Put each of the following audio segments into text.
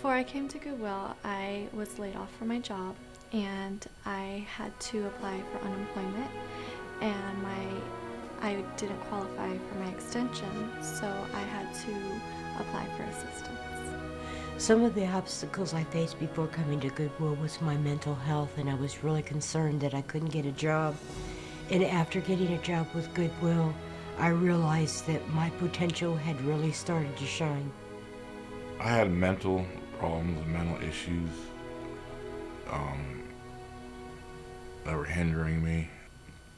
Before I came to Goodwill, I was laid off from my job and I had to apply for unemployment, and I didn't qualify for my extension, so I had to apply for assistance. Some of the obstacles I faced before coming to Goodwill was my mental health, and I was really concerned that I couldn't get a job. And after getting a job with Goodwill, I realized that my potential had really started to shine. I had mental problems and mental issues that were hindering me.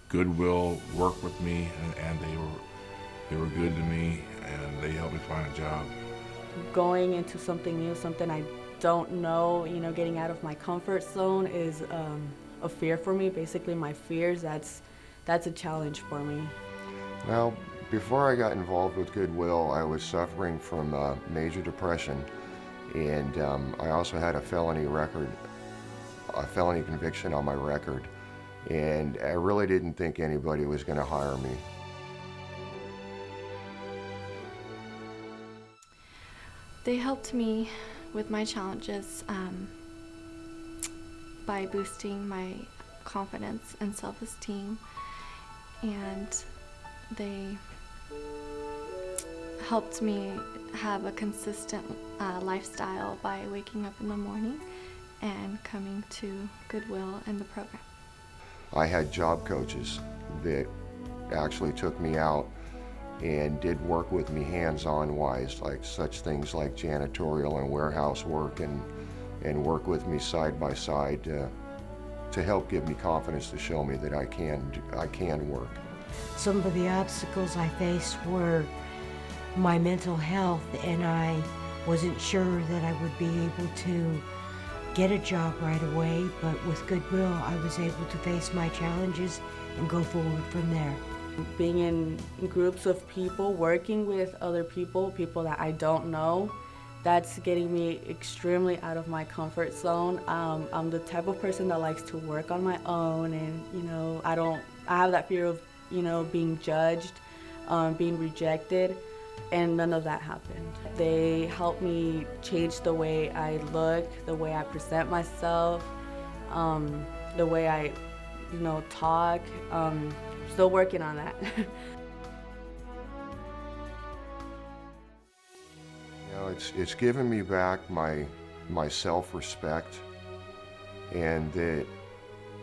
Goodwill worked with me, and they were good to me, and they helped me find a job. Going into something new, something I don't know, getting out of my comfort zone is a fear for me. Basically, my fears, that's a challenge for me. Well, before I got involved with Goodwill, I was suffering from major depression, and I also had a felony conviction on my record, and I really didn't think anybody was going to hire me. They helped me with my challenges by boosting my confidence and self-esteem, and they helped me have a consistent lifestyle by waking up in the morning and coming to Goodwill and the program. I had job coaches that actually took me out and did work with me hands-on wise, like such things like janitorial and warehouse work, and work with me side by side to help give me confidence, to show me that I can work. Some of the obstacles I faced were my mental health, and I wasn't sure that I would be able to get a job right away, but with Goodwill I was able to face my challenges and go forward from there. Being in groups of people, working with other people that I don't know, that's getting me extremely out of my comfort zone. I'm the type of person that likes to work on my own, and I have that fear of being judged, being rejected, and none of that happened. They helped me change the way I look, the way I present myself, the way I talk. Still working on that. It's given me back my self-respect, and that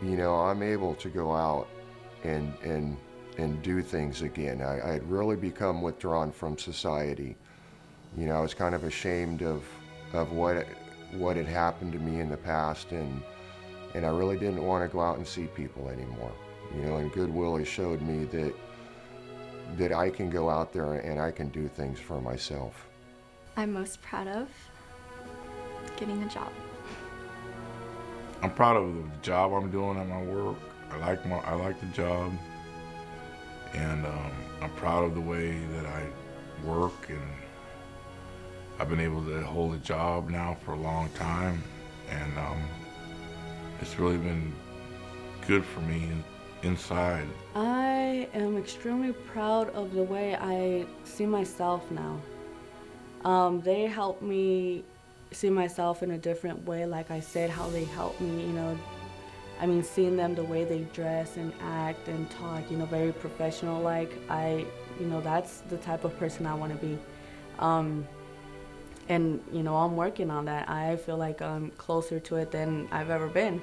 I'm able to go out and do things again. I had really become withdrawn from society. I was kind of ashamed of what had happened to me in the past, and I really didn't want to go out and see people anymore. And Goodwill has showed me that I can go out there and I can do things for myself. I'm most proud of getting a job. I'm proud of the job I'm doing at my work. I like the job, and I'm proud of the way that I work, and I've been able to hold a job now for a long time, and it's really been good for me inside. I am extremely proud of the way I see myself now. They help me see myself in a different way. Like I said, how they help me, seeing them, the way they dress and act and talk, very professional. Like that's the type of person I want to be. And I'm working on that. I feel like I'm closer to it than I've ever been.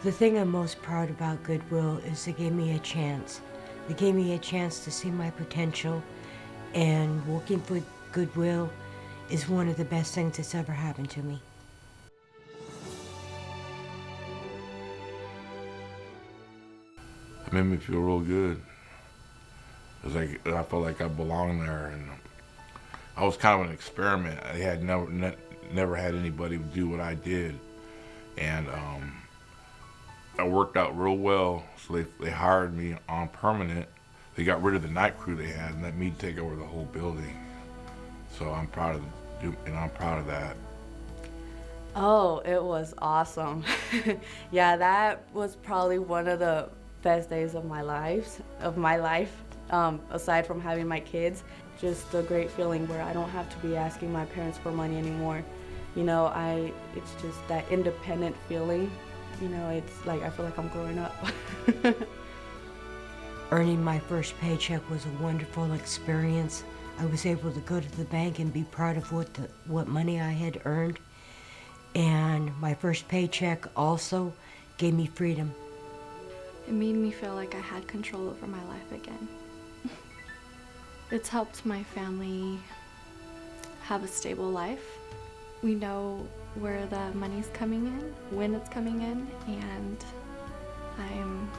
The thing I'm most proud about Goodwill is they gave me a chance. They gave me a chance to see my potential, and working for Goodwill is one of the best things that's ever happened to me. It made me feel real good. It's like I felt like I belonged there, and I was kind of an experiment. I had never had anybody do what I did, and I worked out real well. So they hired me on permanent. They got rid of the night crew they had and let me take over the whole building. So I'm proud of that. Oh, it was awesome. Yeah, that was probably one of the best days of my life. Aside from having my kids, just a great feeling where I don't have to be asking my parents for money anymore. It's just that independent feeling. It's like I feel like I'm growing up. Earning my first paycheck was a wonderful experience. I was able to go to the bank and be proud of what money I had earned. And my first paycheck also gave me freedom. It made me feel like I had control over my life again. It's helped my family have a stable life. We know where the money's coming in, when it's coming in, and I'm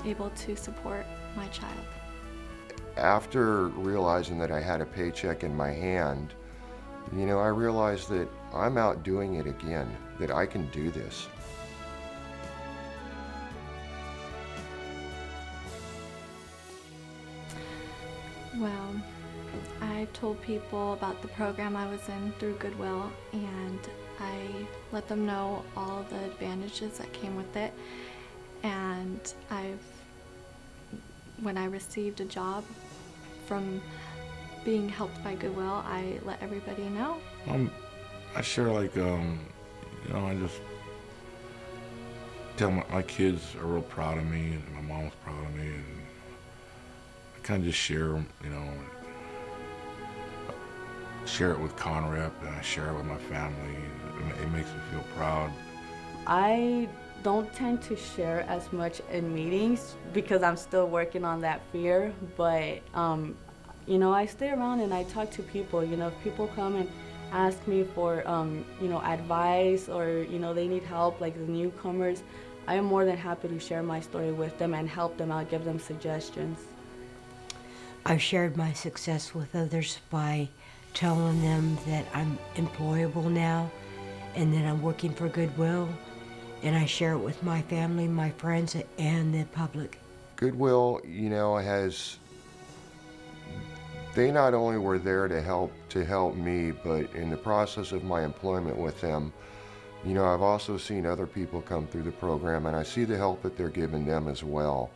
able to support my child. After realizing that I had a paycheck in my hand, I realized that I'm out doing it again, that I can do this. Well, I told people about the program I was in through Goodwill, and I let them know all the advantages that came with it. And when I received a job from being helped by Goodwill, I let everybody know. I share I just tell my kids are real proud of me, and my mom's proud of me, and I kind of just share, share it with Conrep, and I share it with my family. It makes me feel proud. I don't tend to share as much in meetings because I'm still working on that fear, but I stay around and I talk to people. If people come and ask me for advice, or they need help, like the newcomers, I am more than happy to share my story with them and help them out, give them suggestions. I've shared my success with others by telling them that I'm employable now and that I'm working for Goodwill, and I share it with my family, my friends, and the public. Goodwill, they not only were there to help me, but in the process of my employment with them, I've also seen other people come through the program, and I see the help that they're giving them as well.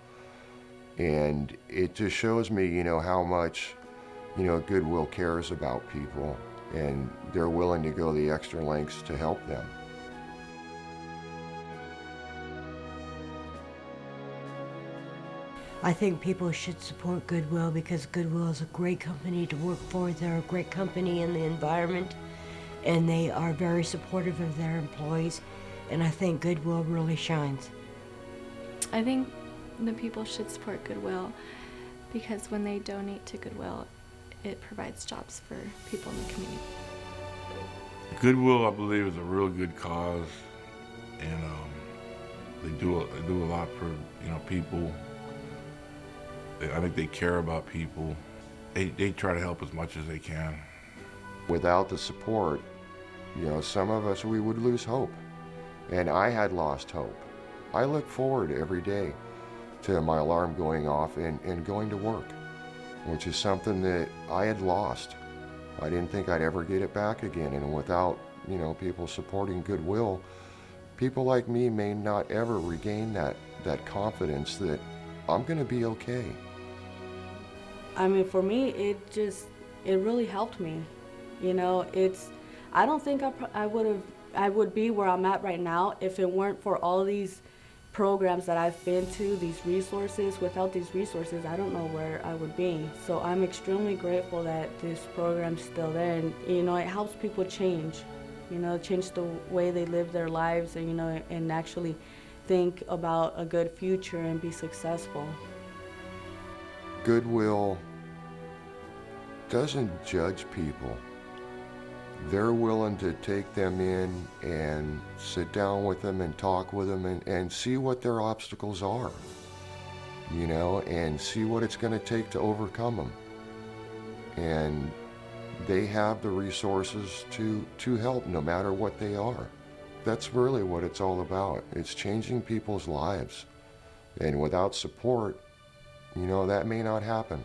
And it just shows me, how much, Goodwill cares about people, and they're willing to go the extra lengths to help them. I think people should support Goodwill because Goodwill is a great company to work for. They're a great company in the environment, and they are very supportive of their employees, and I think Goodwill really shines. I think the people should support Goodwill because when they donate to Goodwill, it provides jobs for people in the community. Goodwill, I believe, is a real good cause, and they do a lot for people. I think they care about people. They try to help as much as they can. Without the support, some of us, we would lose hope. And I had lost hope. I look forward every day to my alarm going off and going to work, which is something that I had lost. I didn't think I'd ever get it back again. And without, people supporting Goodwill, people like me may not ever regain that confidence that I'm going to be okay. For me, it really helped me. I don't think I would be where I'm at right now if it weren't for all these programs that I've been to, these resources. Without these resources, I don't know where I would be. So I'm extremely grateful that this program's still there, and it helps people change, change the way they live their lives, and actually think about a good future and be successful. Goodwill doesn't judge people. They're willing to take them in and sit down with them and talk with them and see what their obstacles are, and see what it's going to take to overcome them. And they have the resources to help no matter what they are. That's really what it's all about. It's changing people's lives. And without support, that may not happen.